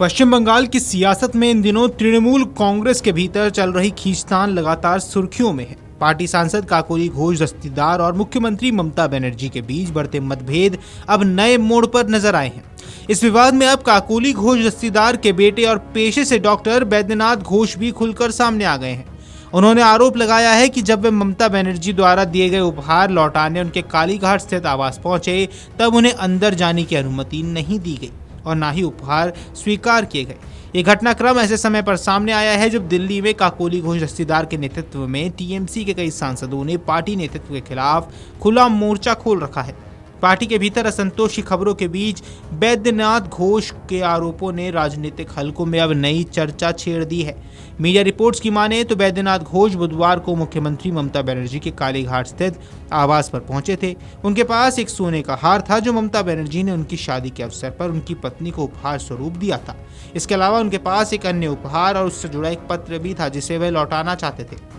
पश्चिम बंगाल की सियासत में इन दिनों तृणमूल कांग्रेस के भीतर चल रही खींचतान लगातार सुर्खियों में है। पार्टी सांसद काकोली घोष दस्तीदार और मुख्यमंत्री ममता बनर्जी के बीच बढ़ते मतभेद अब नए मोड़ पर नजर आए हैं। इस विवाद में अब काकोली घोष दस्तीदार के बेटे और पेशे से डॉक्टर बैद्यनाथ घोष भी खुलकर सामने आ गए हैं। उन्होंने आरोप लगाया है कि जब वे ममता बनर्जी द्वारा दिए गए उपहार लौटाने उनके कालीघाट स्थित आवास पहुंचे, तब उन्हें अंदर जाने की अनुमति नहीं दी गई और ना ही उपहार स्वीकार किए गए। ये घटनाक्रम ऐसे समय पर सामने आया है जब दिल्ली में काकोली घोष दस्तीदार के नेतृत्व में टीएमसी के कई सांसदों ने पार्टी नेतृत्व के खिलाफ खुला मोर्चा खोल रखा है। पार्टी के भीतर असंतोष की खबरों के बीच बैद्यनाथ घोष के आरोपों ने राजनीतिक हलकों में अब नई चर्चा छेड़ दी है। मीडिया रिपोर्ट्स की माने तो बैद्यनाथ घोष बुधवार को मुख्यमंत्री ममता बनर्जी के कालीघाट स्थित आवास पर पहुंचे थे। उनके पास एक सोने का हार था जो ममता बनर्जी ने उनकी शादी के अवसर पर उनकी पत्नी को उपहार स्वरूप दिया था। इसके अलावा उनके पास एक अन्य उपहार और उससे जुड़ा एक पत्र भी था जिसे वे लौटाना चाहते थे।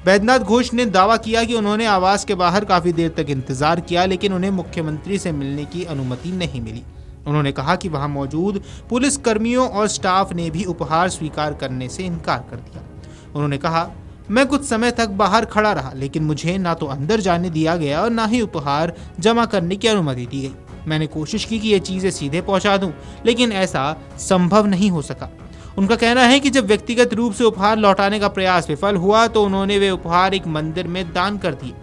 बैद्यनाथ घोष ने दावा किया कि उन्होंने आवास के बाहर काफी देर तक इंतजार किया, लेकिन उन्हें मुख्यमंत्री से मिलने की अनुमति नहीं मिली। उन्होंने कहा कि वहां मौजूद पुलिस कर्मियों और स्टाफ ने भी उपहार स्वीकार करने से इनकार कर दिया। उन्होंने कहा, मैं कुछ समय तक बाहर खड़ा रहा, लेकिन मुझे ना तो अंदर जाने दिया गया और ना ही उपहार जमा करने की अनुमति दी गई। मैंने कोशिश की कि ये चीजें सीधे पहुंचा दूं, लेकिन ऐसा संभव नहीं हो सका। उनका कहना है कि जब व्यक्तिगत रूप से उपहार लौटाने का प्रयास विफल हुआ तो उन्होंने वे उपहार एक मंदिर में दान कर दिए।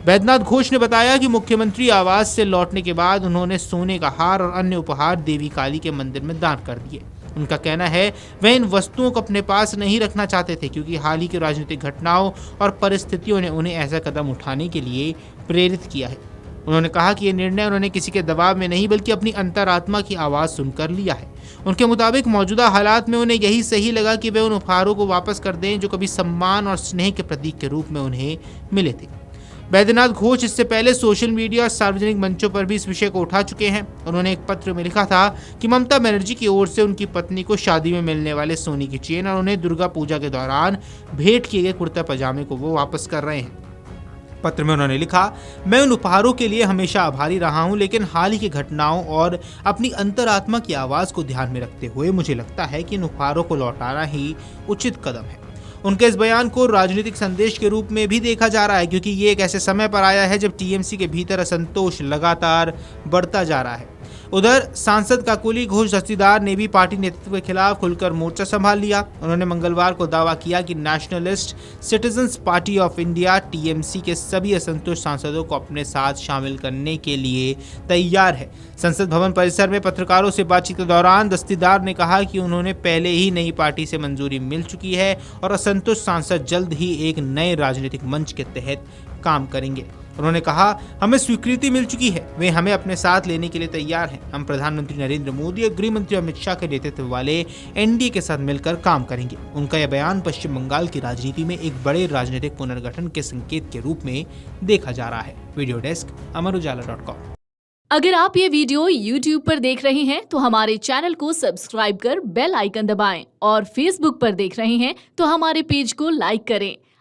बैद्यनाथ घोष ने बताया कि मुख्यमंत्री आवास से लौटने के बाद उन्होंने सोने का हार और अन्य उपहार देवी काली के मंदिर में दान कर दिए। उनका कहना है वे इन वस्तुओं को अपने पास नहीं रखना चाहते थे क्योंकि हाल ही की राजनीतिक घटनाओं और परिस्थितियों ने उन्हें ऐसा कदम उठाने के लिए प्रेरित किया है। उन्होंने कहा कि यह निर्णय उन्होंने किसी के दबाव में नहीं बल्कि अपनी अंतरात्मा की आवाज़ सुनकर लिया है। उनके मुताबिक मौजूदा हालात में उन्हें यही सही लगा कि वे उन उपहारों को वापस कर दें जो कभी सम्मान और स्नेह के प्रतीक के रूप में उन्हें मिले थे। बैद्यनाथ घोष इससे पहले सोशल मीडिया और सार्वजनिक मंचों पर भी इस विषय को उठा चुके हैं। उन्होंने एक पत्र में लिखा था कि ममता बनर्जी की ओर से उनकी पत्नी को शादी में मिलने वाले सोने की चेन और उन्हें दुर्गा पूजा के दौरान भेंट किए गए कुर्ता पजामे को वो वापस कर रहे हैं। पत्र में उन्होंने लिखा, मैं उन उपहारों के लिए हमेशा आभारी रहा हूं, लेकिन हाल ही की घटनाओं और अपनी अंतरात्मा की आवाज़ को ध्यान में रखते हुए मुझे लगता है कि इन उपहारों को लौटाना ही उचित कदम है। उनके इस बयान को राजनीतिक संदेश के रूप में भी देखा जा रहा है क्योंकि ये एक ऐसे समय पर आया है जब टीएमसी के भीतर असंतोष लगातार बढ़ता जा रहा है। उधर सांसद काकोली घोष दस्तीदार ने भी पार्टी नेतृत्व के खिलाफ खुलकर मोर्चा संभाल लिया। उन्होंने मंगलवार को दावा किया कि nationalist citizens party of India TMC के सभी असंतुष्ट सांसदों को अपने साथ शामिल करने के लिए तैयार है। संसद भवन परिसर में पत्रकारों से बातचीत के दौरान दस्तीदार ने कहा कि उन्होंने पहले ही नई पार्टी से मंजूरी मिल चुकी है और असंतुष्ट सांसद जल्द ही एक नए राजनीतिक मंच के तहत काम करेंगे। उन्होंने कहा, हमें स्वीकृति मिल चुकी है, वे हमें अपने साथ लेने के लिए तैयार हैं। हम प्रधानमंत्री नरेंद्र मोदी और गृह मंत्री अमित शाह के नेतृत्व वाले एनडीए के साथ मिलकर काम करेंगे। उनका यह बयान पश्चिम बंगाल की राजनीति में एक बड़े राजनीतिक पुनर्गठन के संकेत के रूप में देखा जा रहा है। Video desk amarujala.com। अगर आप ये वीडियो YouTube पर देख रहे हैं तो हमारे चैनल को सब्सक्राइब कर बेल आइकन दबाएं और Facebook पर देख रहे हैं तो हमारे पेज को लाइक करें।